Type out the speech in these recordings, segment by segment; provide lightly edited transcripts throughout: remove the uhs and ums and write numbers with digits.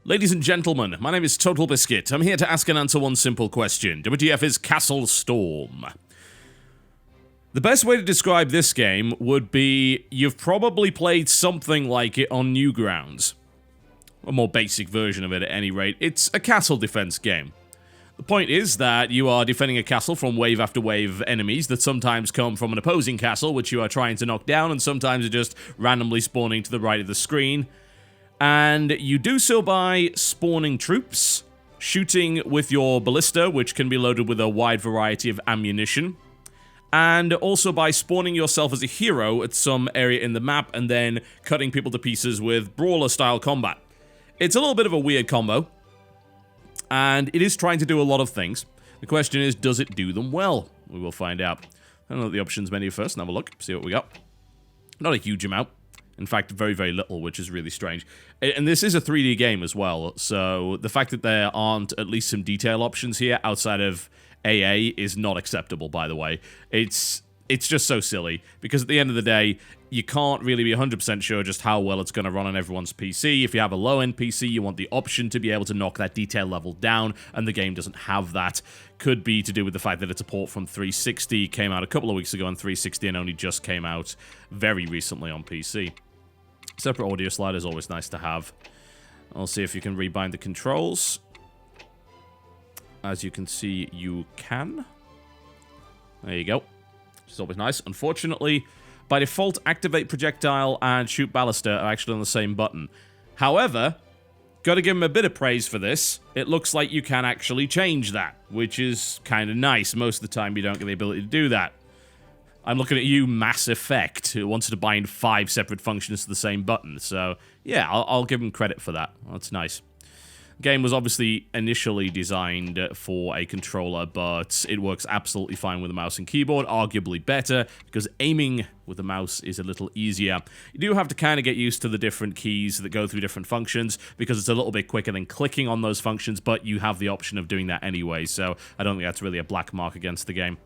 Ladies and gentlemen, my name is TotalBiscuit. I'm here to ask and answer one simple question. WTF is CastleStorm. The best way to describe this game would be you've probably played something like it on Newgrounds. A more basic version of it at any rate. It's a castle defense game. The point is that you are defending a castle from wave after wave of enemies that sometimes come from an opposing castle which you are trying to knock down and sometimes are just randomly spawning to the right of the screen. And you do so by spawning troops, shooting with your ballista, which can be loaded with a wide variety of ammunition, and also by spawning yourself as a hero at some area in the map and then cutting people to pieces with brawler-style combat. It's a little bit of a weird combo, and it is trying to do a lot of things. The question is, does it do them well? We will find out. I'll look at the options menu first and have a look, see what we got. Not a huge amount. In fact, very, very little, which is really strange. And this is a 3D game as well, so the fact that there aren't at least some detail options here outside of AA is not acceptable, by the way. It's just so silly, because at the end of the day, you can't really be 100% sure just how well it's going to run on everyone's PC. If you have a low-end PC, you want the option to be able to knock that detail level down, and the game doesn't have that. Could be to do with the fact that it's a port from 360, came out a couple of weeks ago on 360, and only just came out very recently on PC. Separate audio slider is always nice to have. I'll see if you can rebind the controls. As you can see, you can. There you go. Which is always nice. Unfortunately, by default, activate projectile and shoot ballista are actually on the same button. However, gotta give them a bit of praise for this. It looks like you can actually change that, which is kind of nice. Most of the time, you don't get the ability to do that. I'm looking at you, Mass Effect, who wanted to bind 5 separate functions to the same button. So, yeah, I'll give him credit for that. That's nice. The game was obviously initially designed for a controller, but it works absolutely fine with a mouse and keyboard, arguably better, because aiming with the mouse is a little easier. You do have to kind of get used to the different keys that go through different functions, because it's a little bit quicker than clicking on those functions, but you have the option of doing that anyway, so I don't think that's really a black mark against the game.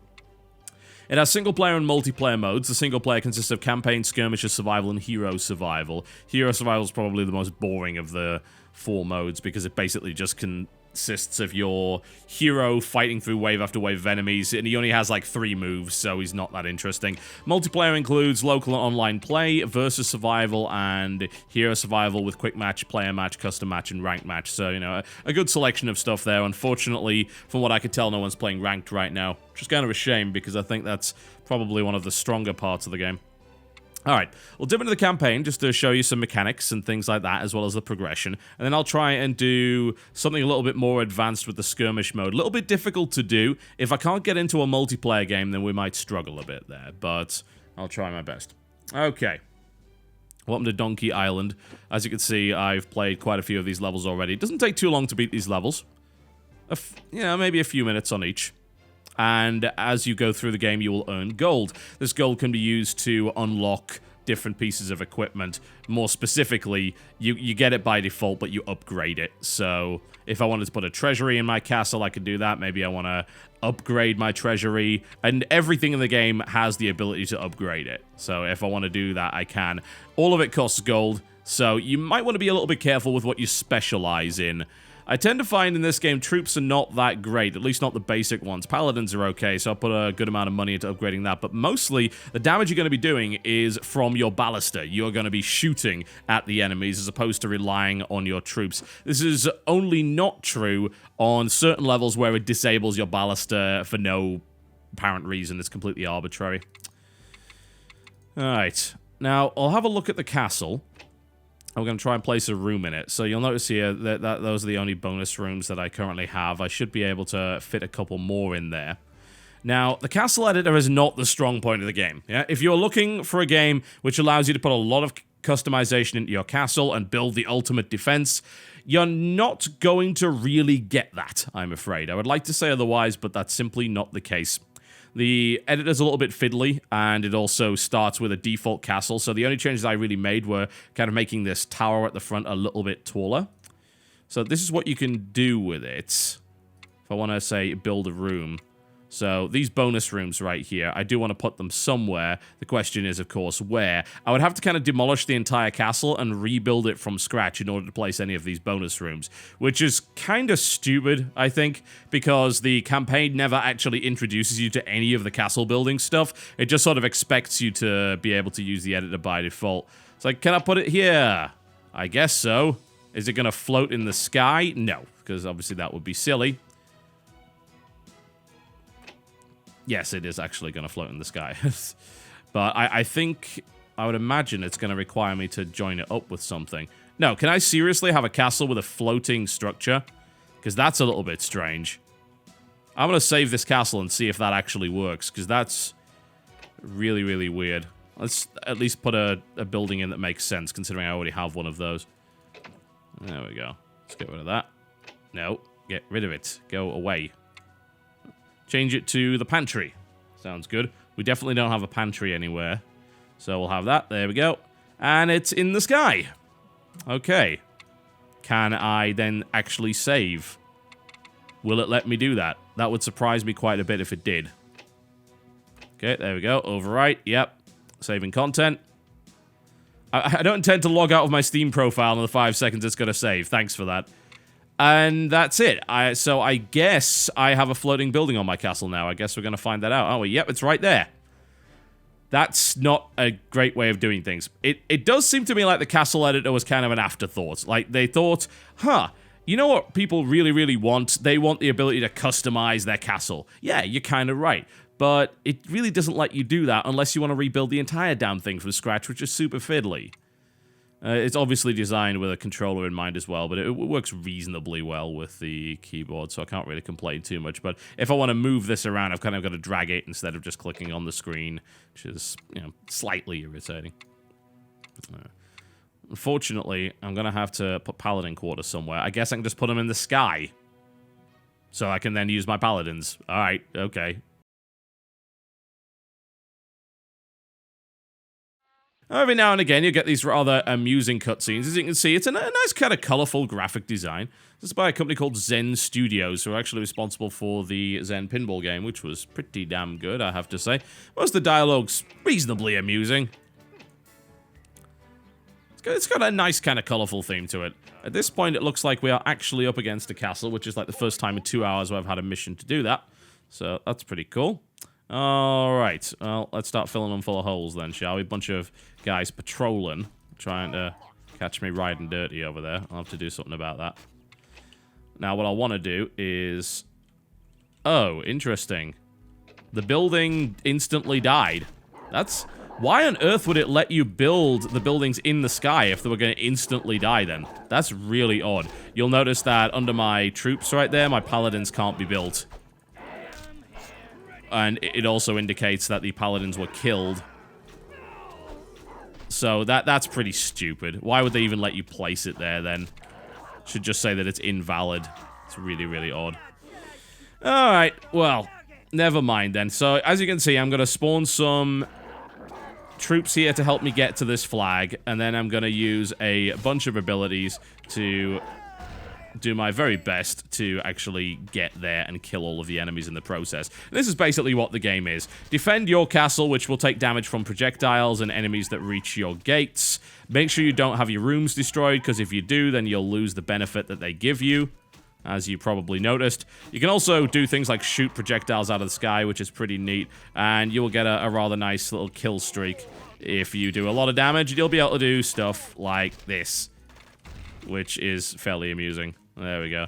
It has single-player and multiplayer modes. The single-player consists of campaign, skirmishes, survival, and hero survival. Hero survival is probably the most boring of the 4 modes, because it basically just consists of your hero fighting through wave after wave of enemies, and he only has like 3 moves, so he's not that interesting. Multiplayer includes local and online play, versus survival, and hero survival with quick match, player match, custom match, and ranked match. So, you know, a good selection of stuff there. Unfortunately, from what I could tell, no one's playing ranked right now, which is kind of a shame, because I think that's probably one of the stronger parts of the game. Alright, we'll dip into the campaign just to show you some mechanics and things like that, as well as the progression. And then I'll try and do something a little bit more advanced with the skirmish mode. A little bit difficult to do. If I can't get into a multiplayer game, then we might struggle a bit there. But I'll try my best. Okay. Welcome to Donkey Island. As you can see, I've played quite a few of these levels already. It doesn't take too long to beat these levels. Maybe a few minutes on each. And as you go through the game, you will earn gold. This gold can be used to unlock different pieces of equipment. More specifically, you get it by default, but you upgrade it. So if I wanted to put a treasury in my castle, I could do that. Maybe I want to upgrade my treasury. And everything in the game has the ability to upgrade it. So if I want to do that, I can. All of it costs gold, so you might want to be a little bit careful with what you specialize in. I tend to find in this game troops are not that great, at least not the basic ones. Paladins are okay, so I'll put a good amount of money into upgrading that, but mostly the damage you're going to be doing is from your ballista. You're going to be shooting at the enemies as opposed to relying on your troops. This is only not true on certain levels where it disables your ballista for no apparent reason. It's completely arbitrary. Alright, now I'll have a look at the castle. I'm going to try and place a room in it. So you'll notice here that those are the only bonus rooms that I currently have. I should be able to fit a couple more in there. Now, the castle editor is not the strong point of the game. Yeah? If you're looking for a game which allows you to put a lot of customization into your castle and build the ultimate defense, you're not going to really get that, I'm afraid. I would like to say otherwise, but that's simply not the case. The editor's a little bit fiddly, and it also starts with a default castle, so the only changes I really made were kind of making this tower at the front a little bit taller. So this is what you can do with it. If I want to, say, build a room, So these bonus rooms right here, I do want to put them somewhere. The question is, of course, where? I would have to kind of demolish the entire castle and rebuild it from scratch in order to place any of these bonus rooms, which is kind of stupid, I think, because the campaign never actually introduces you to any of the castle building stuff. It just sort of expects you to be able to use the editor by default. It's like, can I put it here? I guess so. Is it going to float in the sky? No, because obviously that would be silly. Yes, it is actually going to float in the sky. But I think, I would imagine it's going to require me to join it up with something. No, can I seriously have a castle with a floating structure? Because that's a little bit strange. I'm going to save this castle and see if that actually works, because that's really, really weird. Let's at least put a building in that makes sense, considering I already have one of those. There we go. Let's get rid of that. No, get rid of it. Go away. Change it to the pantry. Sounds good. We definitely don't have a pantry anywhere. So we'll have that. There we go. And it's in the sky. Okay. Can I then actually save? Will it let me do that? That would surprise me quite a bit if it did. Okay, there we go. Overwrite. Yep. Saving content. I don't intend to log out of my Steam profile in the 5 seconds it's going to save. Thanks for that. And that's it. So I guess I have a floating building on my castle now. I guess we're going to find that out, aren't we? Yep, it's right there. That's not a great way of doing things. It does seem to me like the castle editor was kind of an afterthought. Like, they thought, you know what people really, really want? They want the ability to customize their castle. Yeah, you're kind of right. But it really doesn't let you do that unless you want to rebuild the entire damn thing from scratch, which is super fiddly. It's obviously designed with a controller in mind as well, but it works reasonably well with the keyboard, so I can't really complain too much. But if I want to move this around, I've kind of got to drag it instead of just clicking on the screen, which is, you know, slightly irritating. Unfortunately, I'm going to have to put paladin quarters somewhere. I guess I can just put them in the sky, so I can then use my paladins. All right, okay. Every now and again, you get these rather amusing cutscenes. As you can see, it's a nice kind of colourful graphic design. This is by a company called Zen Studios, who are actually responsible for the Zen pinball game, which was pretty damn good, I have to say. Most of the dialogue's reasonably amusing. It's got a nice kind of colourful theme to it. At this point, it looks like we are actually up against a castle, which is like the first time in 2 hours where I've had a mission to do that. So that's pretty cool. Alright, well, let's start filling them full of holes then, shall we? Bunch of guys patrolling, trying to catch me riding dirty over there. I'll have to do something about that. Now, what I want to do is... Oh, interesting. The building instantly died. That's... Why on earth would it let you build the buildings in the sky if they were going to instantly die then? That's really odd. You'll notice that under my troops right there, my paladins can't be built. And it also indicates that the paladins were killed. So that's pretty stupid. Why would they even let you place it there then? Should just say that it's invalid. It's really, really odd. Alright, well, never mind then. So, as you can see, I'm going to spawn some troops here to help me get to this flag. And then I'm going to use a bunch of abilities to do my very best to actually get there and kill all of the enemies in the process. And this is basically what the game is. Defend your castle, which will take damage from projectiles and enemies that reach your gates. Make sure you don't have your rooms destroyed, because if you do, then you'll lose the benefit that they give you, as you probably noticed. You can also do things like shoot projectiles out of the sky, which is pretty neat, and you will get a rather nice little kill streak. If you do a lot of damage, you'll be able to do stuff like this, which is fairly amusing. There we go.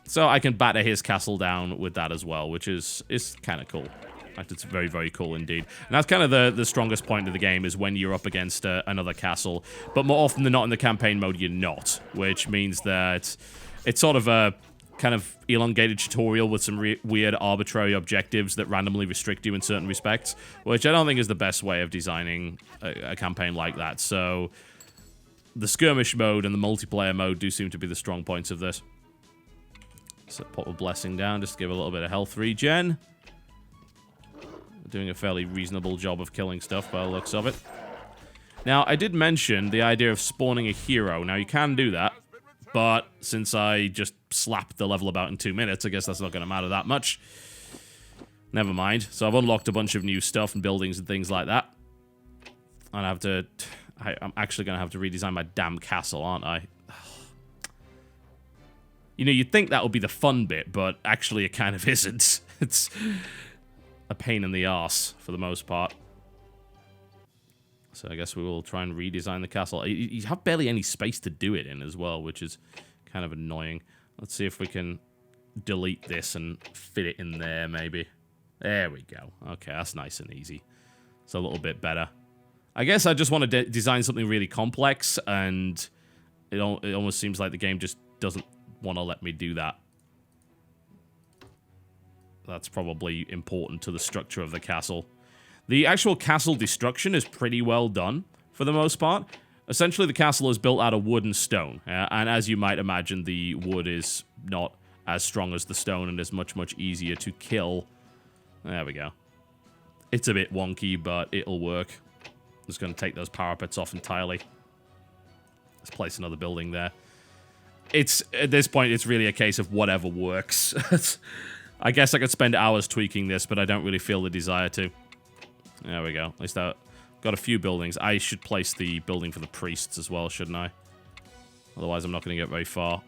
So I can batter his castle down with that as well, which is kind of cool. In fact, it's very, very cool indeed. And that's kind of the strongest point of the game, is when you're up against another castle. But more often than not in the campaign mode, you're not. Which means that it's sort of a kind of elongated tutorial with some weird arbitrary objectives that randomly restrict you in certain respects. Which I don't think is the best way of designing a campaign like that. So the skirmish mode and the multiplayer mode do seem to be the strong points of this. So pop a blessing down just to give a little bit of health regen. Doing a fairly reasonable job of killing stuff by the looks of it. Now, I did mention the idea of spawning a hero. Now, you can do that, but since I just slapped the level about in 2 minutes, I guess that's not going to matter that much. Never mind. So I've unlocked a bunch of new stuff and buildings and things like that. And I have to... I'm actually going to have to redesign my damn castle, aren't I? You know, you'd think that would be the fun bit, but actually it kind of isn't. It's a pain in the arse for the most part. So I guess we will try and redesign the castle. You have barely any space to do it in as well, which is kind of annoying. Let's see if we can delete this and fit it in there, maybe. There we go. Okay, that's nice and easy. It's a little bit better. I guess I just want to design something really complex, and it almost seems like the game just doesn't want to let me do that. That's probably important to the structure of the castle. The actual castle destruction is pretty well done, for the most part. Essentially, the castle is built out of wood and stone, and as you might imagine, the wood is not as strong as the stone and is much, much easier to kill. There we go. It's a bit wonky, but it'll work. I'm just going to take those parapets off entirely. Let's place another building there. It's, at this point, it's really a case of whatever works. I guess I could spend hours tweaking this, but I don't really feel the desire to. There we go. At least I got a few buildings. I should place the building for the priests as well, shouldn't I? Otherwise, I'm not going to get very far.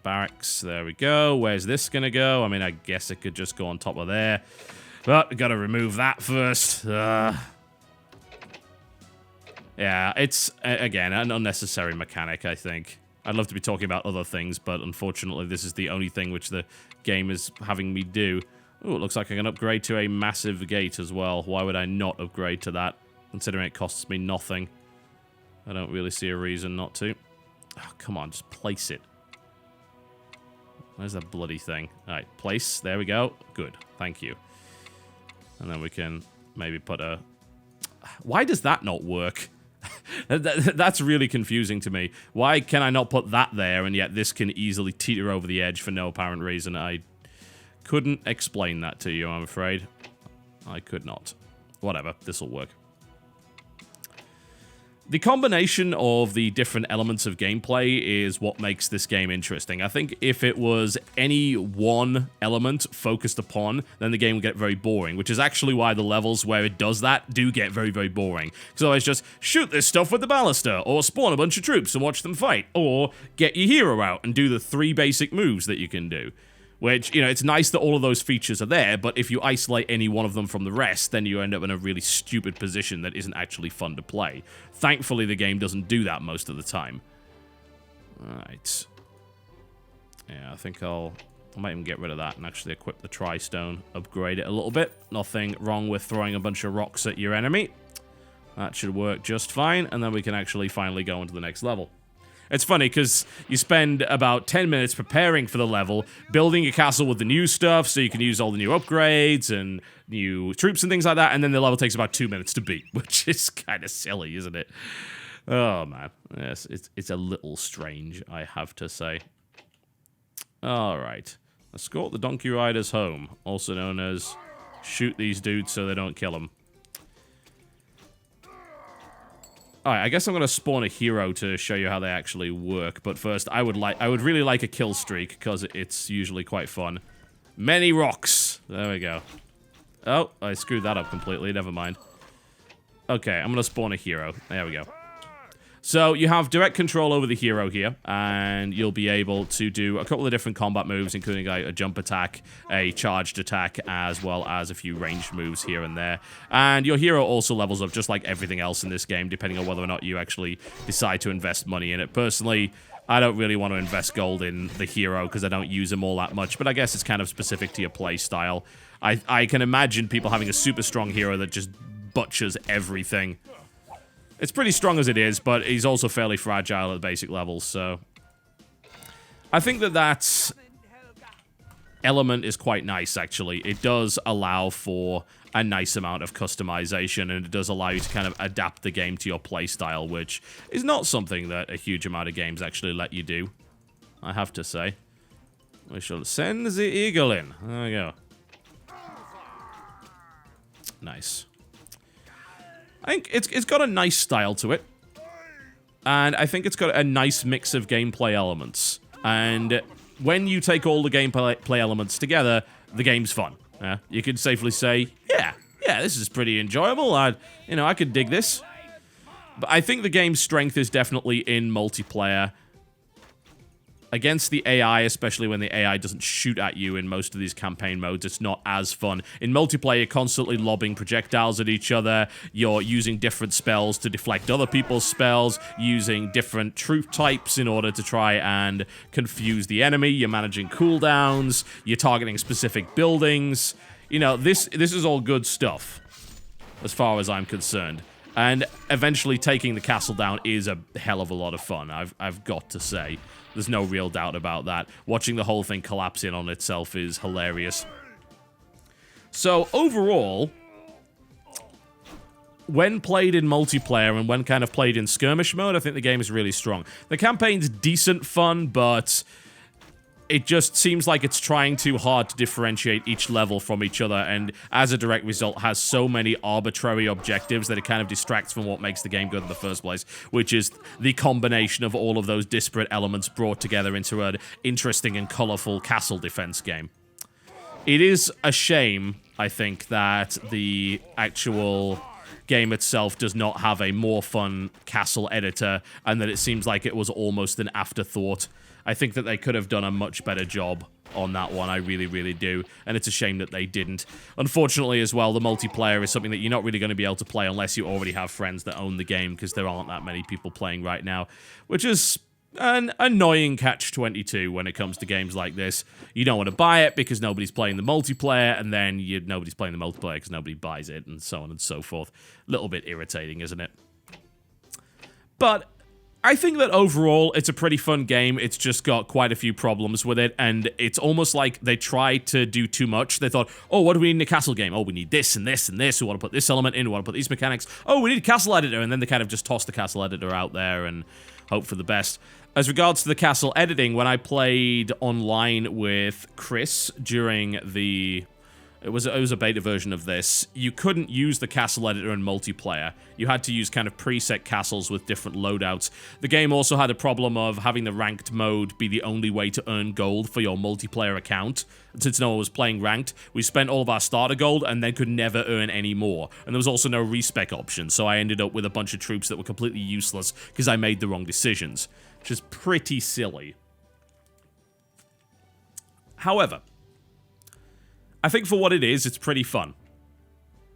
Barracks. There we go. Where's this going to go? I mean, I guess it could just go on top of there. But got to remove that first. Yeah, it's, again, an unnecessary mechanic, I think. I'd love to be talking about other things, but unfortunately this is the only thing which the game is having me do. Oh, it looks like I can upgrade to a massive gate as well. Why would I not upgrade to that, considering it costs me nothing? I don't really see a reason not to. Oh, come on, just place it. Where's that bloody thing? Alright, place. There we go. Good. Thank you. And then we can maybe put a... Why does that not work? That's really confusing to me. Why can I not put that there, and yet this can easily teeter over the edge for no apparent reason? I couldn't explain that to you, I'm afraid. I could not. Whatever, this'll work. The combination of the different elements of gameplay is what makes this game interesting. I think if it was any one element focused upon, then the game would get very boring, which is actually why the levels where it does that do get very, very boring. So it's just, shoot this stuff with the ballista, or spawn a bunch of troops and watch them fight, or get your hero out and do the 3 basic moves that you can do. Which, you know, it's nice that all of those features are there, but if you isolate any one of them from the rest, then you end up in a really stupid position that isn't actually fun to play. Thankfully, the game doesn't do that most of the time. Alright. Yeah, I think I might even get rid of that and actually equip the Tri-Stone, upgrade it a little bit. Nothing wrong with throwing a bunch of rocks at your enemy. That should work just fine, and then we can actually finally go into the next level. It's funny, because you spend about 10 minutes preparing for the level, building a castle with the new stuff, so you can use all the new upgrades and new troops and things like that, and then the level takes about 2 minutes to beat, which is kind of silly, isn't it? Oh, man. Yes, it's a little strange, I have to say. Alright. Escort the donkey riders home, also known as shoot these dudes so they don't kill them. Alright, I guess I'm going to spawn a hero to show you how they actually work, but first, I would really like a kill streak, because it's usually quite fun. Many rocks! There we go. Oh, I screwed that up completely, never mind. Okay, I'm going to spawn a hero. There we go. So, you have direct control over the hero here, and you'll be able to do a couple of different combat moves, including a jump attack, a charged attack, as well as a few ranged moves here and there. And your hero also levels up just like everything else in this game, depending on whether or not you actually decide to invest money in it. Personally, I don't really want to invest gold in the hero, because I don't use him all that much, but I guess it's kind of specific to your play style. I can imagine people having a super strong hero that just butchers everything. It's pretty strong as it is, but he's also fairly fragile at basic levels, so... I think that element is quite nice, actually. It does allow for a nice amount of customization, and it does allow you to kind of adapt the game to your playstyle, which is not something that a huge amount of games actually let you do, I have to say. We shall send the eagle in. There we go. Nice. I think it's got a nice style to it, and I think it's got a nice mix of gameplay elements, and when you take all the gameplay elements together, the game's fun. You could safely say, yeah, this is pretty enjoyable. I could dig this. But I think the game's strength is definitely in multiplayer. Against the AI, especially when the AI doesn't shoot at you in most of these campaign modes, it's not as fun. In multiplayer, you're constantly lobbing projectiles at each other, you're using different spells to deflect other people's spells, using different troop types in order to try and confuse the enemy, you're managing cooldowns, you're targeting specific buildings. You know, this is all good stuff, as far as I'm concerned. And eventually taking the castle down is a hell of a lot of fun, I've got to say. There's no real doubt about that. Watching the whole thing collapse in on itself is hilarious. So, overall, when played in multiplayer and when kind of played in skirmish mode, I think the game is really strong. The campaign's decent fun, but it just seems like it's trying too hard to differentiate each level from each other, and as a direct result has so many arbitrary objectives that it kind of distracts from what makes the game good in the first place, which is the combination of all of those disparate elements brought together into an interesting and colorful castle defense game. It is a shame, I think, that the actual game itself does not have a more fun castle editor, and that it seems like it was almost an afterthought. I think that they could have done a much better job on that one, I really, really do, and it's a shame that they didn't. Unfortunately, as well, the multiplayer is something that you're not really going to be able to play unless you already have friends that own the game, because there aren't that many people playing right now, which is an annoying catch-22 when it comes to games like this. You don't want to buy it because nobody's playing the multiplayer, and then nobody's playing the multiplayer because nobody buys it, and so on and so forth. A little bit irritating, isn't it? But I think that overall, it's a pretty fun game. It's just got quite a few problems with it, and it's almost like they tried to do too much. They thought, oh, what do we need in a castle game? Oh, we need this and this and this. We want to put this element in. We want to put these mechanics. Oh, we need a castle editor. And then they kind of just tossed the castle editor out there and hope for the best. As regards to the castle editing, when I played online with Chris during the... It was a beta version of this. You couldn't use the castle editor in multiplayer. You had to use kind of preset castles with different loadouts. The game also had a problem of having the ranked mode be the only way to earn gold for your multiplayer account. And since no one was playing ranked, we spent all of our starter gold and then could never earn any more. And there was also no respec option, so I ended up with a bunch of troops that were completely useless because I made the wrong decisions, which is pretty silly. However, I think for what it is, it's pretty fun.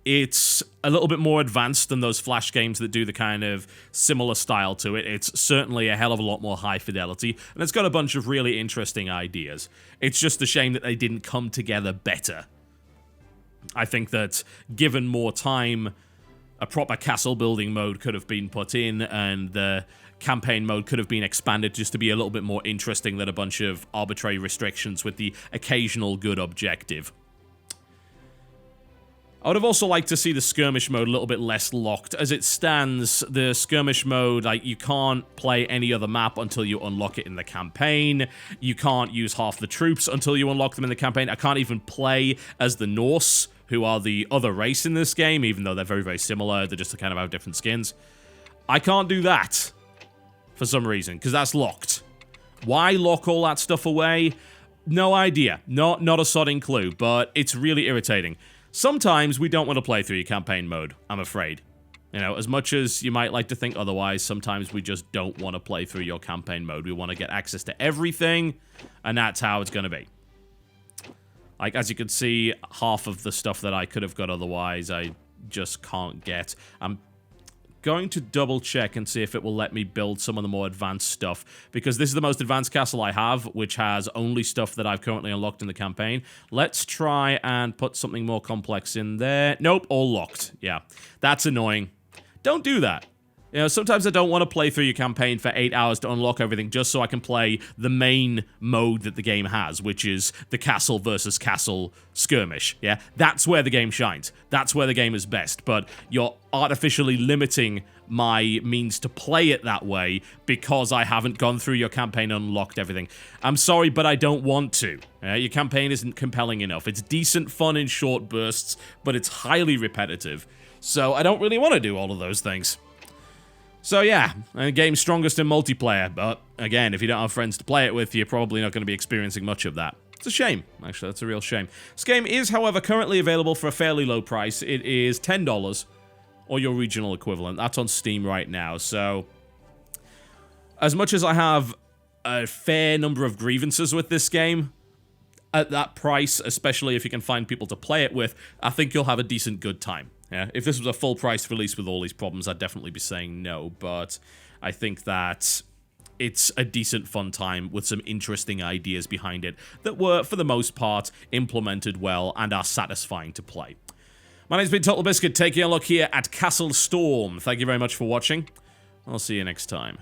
It's a little bit more advanced than those Flash games that do the kind of similar style to it. It's certainly a hell of a lot more high fidelity, and it's got a bunch of really interesting ideas. It's just a shame that they didn't come together better. I think that, given more time, a proper castle building mode could have been put in, and the campaign mode could have been expanded just to be a little bit more interesting than a bunch of arbitrary restrictions with the occasional good objective. I would have also liked to see the skirmish mode a little bit less locked. As it stands, the skirmish mode, like, you can't play any other map until you unlock it in the campaign. You can't use half the troops until you unlock them in the campaign. I can't even play as the Norse, who are the other race in this game, even though they're very, very similar. They just kind of have different skins. I can't do that for some reason, because that's locked. Why lock all that stuff away? No idea. Not a sodding clue, but it's really irritating. Sometimes we don't want to play through your campaign mode, I'm afraid. You know, as much as you might like to think otherwise, sometimes we just don't want to play through your campaign mode. We want to get access to everything, and that's how it's going to be. Like, as you can see, half of the stuff that I could have got otherwise, I just can't get. I'm going to double check and see if it will let me build some of the more advanced stuff, because this is the most advanced castle I have, which has only stuff that I've currently unlocked in the campaign. Let's try and put something more complex in there. Nope, all locked. Yeah, that's annoying. Don't do that. You know, sometimes I don't want to play through your campaign for 8 hours to unlock everything just so I can play the main mode that the game has, which is the castle versus castle skirmish, yeah? That's where the game shines. That's where the game is best, but you're artificially limiting my means to play it that way because I haven't gone through your campaign and unlocked everything. I'm sorry, but I don't want to. Your campaign isn't compelling enough. It's decent fun in short bursts, but it's highly repetitive, so I don't really want to do all of those things. So yeah, the game's strongest in multiplayer, but again, if you don't have friends to play it with, you're probably not going to be experiencing much of that. It's a shame, actually. That's a real shame. This game is, however, currently available for a fairly low price. It is $10, or your regional equivalent. That's on Steam right now, so as much as I have a fair number of grievances with this game, at that price, especially if you can find people to play it with, I think you'll have a decent good time. Yeah, if this was a full-price release with all these problems, I'd definitely be saying no, but I think that it's a decent fun time with some interesting ideas behind it that were, for the most part, implemented well and are satisfying to play. My name's been TotalBiscuit, taking a look here at CastleStorm. Thank you very much for watching. I'll see you next time.